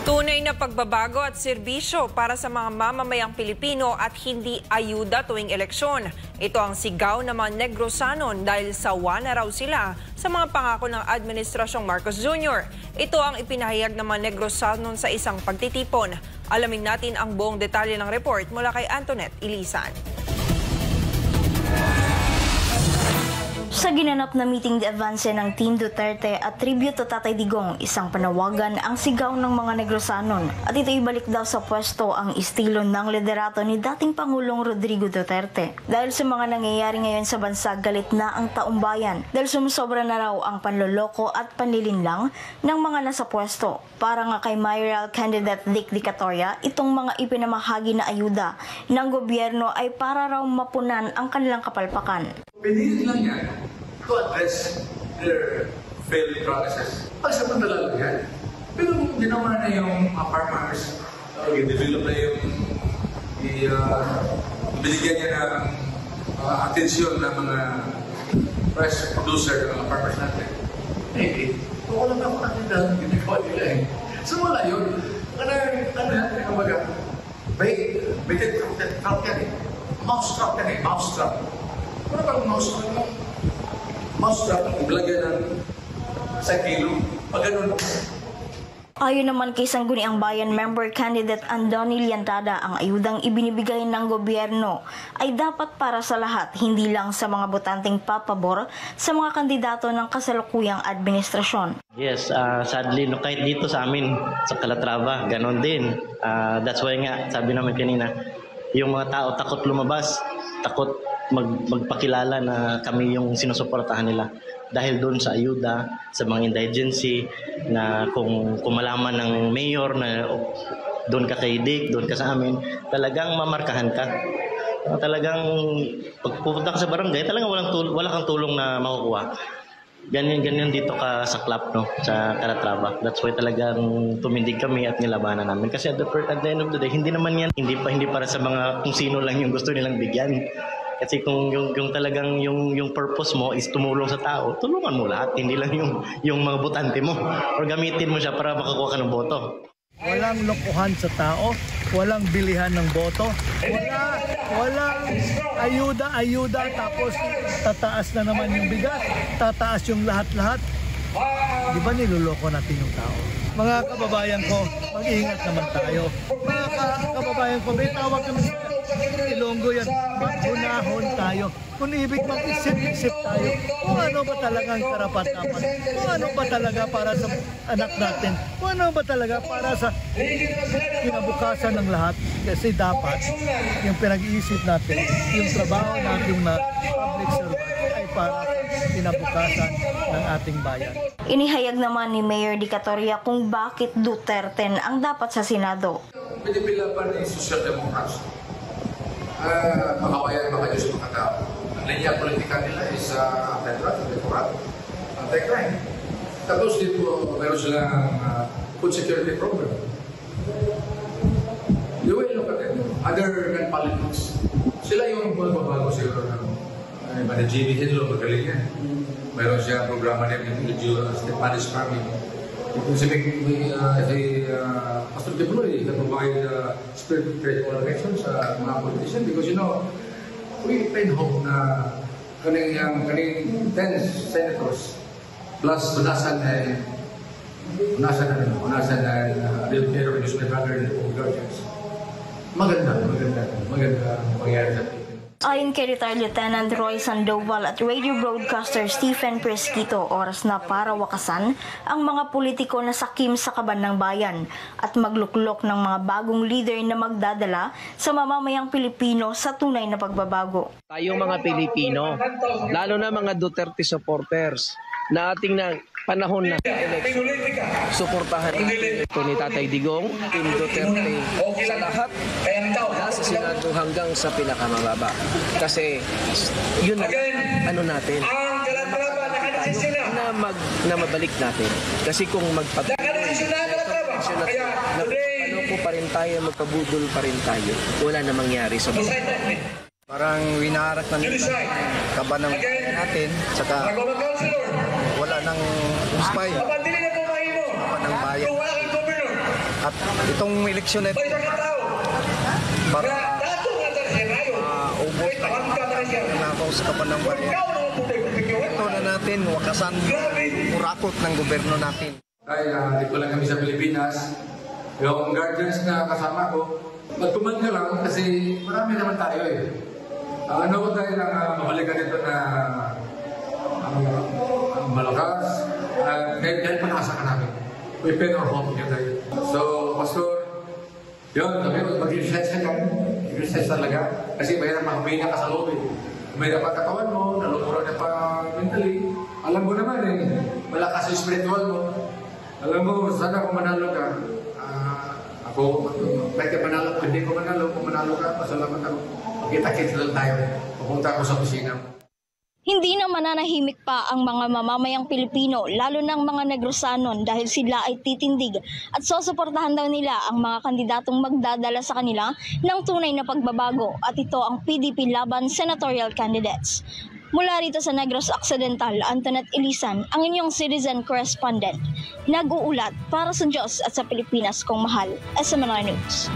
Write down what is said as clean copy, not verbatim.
Tunay na pagbabago at serbisyo para sa mga mamamayang Pilipino at hindi ayuda tuwing eleksyon. Ito ang sigaw ng mga Negrosanon dahil sawa na raw sila sa mga pangako ng Administrasyong Marcos Jr. Ito ang ipinahayag ng mga Negrosanon sa isang pagtitipon. Alamin natin ang buong detalye ng report mula kay Antoinette Ilisan. Sa ginanap na meeting de avance ng Team Duterte at tribute to Tatay Digong, isang panawagan ang sigaw ng mga Negrosanon at ito ibalik daw sa pwesto ang estilo ng liderato ni dating Pangulong Rodrigo Duterte. Dahil sa mga nangyayari ngayon sa bansa, galit na ang taumbayan dahil sumusobra na raw ang panloloko at panlilinlang ng mga nasa pwesto. Para nga kay mayoral candidate Dick Dicatoria, itong mga ipinamahagi na ayuda ng gobyerno ay para raw mapunan ang kanilang kapalpakan. Pinili lang yan to address their failed promises. Pagsamantala lang yan. Pero kung ginawa na yung farmers, i-develop na yung binigyan niya ng atensyon ng mga fresh producer ng mga farmers natin. Kung alam na kung natin dahil ginagawa nila eh. So wala yun. Ano yan? Kumbaga, baited trap yan eh. Mousetrap yan eh. Mousetrap. Ano bang mousetrap ang iblagay ng sa kilo? Pag ganun. Ayon naman kay Sangguniang Bayan member candidate Andoni Liantada, ang ayudang ibinibigay ng gobyerno ay dapat para sa lahat, hindi lang sa mga botanteng papabor sa mga kandidato ng kasalukuyang administrasyon. Yes, sadly, no, kahit dito sa amin, sa Calatrava, ganon din. That's why nga, sabi namin kanina, yung mga tao takot lumabas, takot magpakilala na kami yung sinusuportahan nila dahil doon sa ayuda sa mga indigency na kung malaman ng mayor na doon ka kay Dick, doon ka sa amin, talagang mamarkahan ka. Talagang pagpupunta ka sa barangay, talagang wala kang tulong na makukuha. Ganyan dito ka sa club, no, sa Calatrava. That's why talagang tumindig kami at nilabanan namin. Kasi at the end of the day, hindi naman yan, hindi para sa mga kung sino lang yung gusto nilang bigyan. Kasi kung yung talagang yung purpose mo is tumulong sa tao, tulungan mo lahat, hindi lang yung mga botante mo or gamitin mo siya para makakuha ka ng boto. Walang lokohan sa tao, walang bilihan ng boto, walang ayuda tapos tataas na naman yung bigas, tataas yung lahat-lahat. Di ba niloloko natin yung tao? Mga kababayan ko, mag-ingat naman tayo. Mga kababayan ko, may tawag kami sa Ilonggo yan, maghunahon tayo. Kung ibig mag-isip-isip tayo, kung ano ba talagang karapat-dapat, kung ano ba talaga para sa anak natin, kung ano ba talaga para sa kinabukasan ng lahat. Kasi dapat, yung pinag-iisip natin, yung trabaho natin na public servant ay para sa kinabukasan ng ating bayan. Inihayag naman ni Mayor Dicatoria kung bakit Duterte ang dapat sa Senado. Pinipila pa ni Social Democrats. Makawayan mga Diyos mga tao. Ang linya politika nila is federal, anti-crime. Tapos dito, meron silang food security program. You will look at it. Other than politics. Sila yung magbabago siguro ng Jimmy Hinlo, magaling yan. Meron siya programa din yung Spanish farming. Pastor Deploy can provide spirit direction sa mga politician because we paid hope na kaning 10 senators plus unasan na real care of industrial and guardians. Maganda mangyari sa Ayon kay retired Lieutenant Roy Sandoval at radio broadcaster Stephen Presquito, oras na para wakasan ang mga politiko na sakim sa kaban ng bayan at magluklok ng mga bagong leader na magdadala sa mamamayang Pilipino sa tunay na pagbabago. Tayong mga Pilipino, lalo na mga Duterte supporters, na ating panahon na election, suportahan ito ni Tatay Digong, Team Duterte sa lahat, sa Senado hanggang sa pinakamababa. Kasi yun ang natin, na mabalik natin. Kasi kung magpapaloko pa rin tayo, magpabudol pa rin tayo, wala na mangyari sa buhay. Parang winaharak na nila kaban ng natin, saka wala nang spy. Kaban ng bayan. At itong eleksyon na ito, para ubos na nakaw sa kaban ng bayan. Ito na natin, wakasan urakot ng gobyerno natin. Dito lang kami sa Pilipinas. Yung guardians na kasama ko, magtuman ka lang kasi marami naman tayo eh. Ano ko tayo lang mabalikan ito na malakas, dahil panaasa ka namin. We pay our hope niya tayo. So, Pastor, yun, sabi ko, mag-research ka. Mag-research talaga. Kasi mahirap mahumina ka sa loob eh. Mahirap ang katawan mo, nalumuran na pa mentally. Alam mo naman eh, malakas yung spiritual mo. Alam mo, sana kung manalo ka, ako, kahit manalo, hindi ko manalo, kung manalo ka, pasalamat ako. Kita-kita lang tayo. Pupunta ako sa kusina mo. Hindi na mananahimik pa ang mga mamamayang Pilipino, lalo ng mga Negrosanon dahil sila ay titindig at susuportahan daw nila ang mga kandidatong magdadala sa kanila ng tunay na pagbabago at ito ang PDP laban senatorial candidates. Mula rito sa Negros Occidental, Antoinette Ilisan, ang inyong citizen correspondent. Nag-uulat para sa Diyos at sa Pilipinas kong mahal. SMNI News.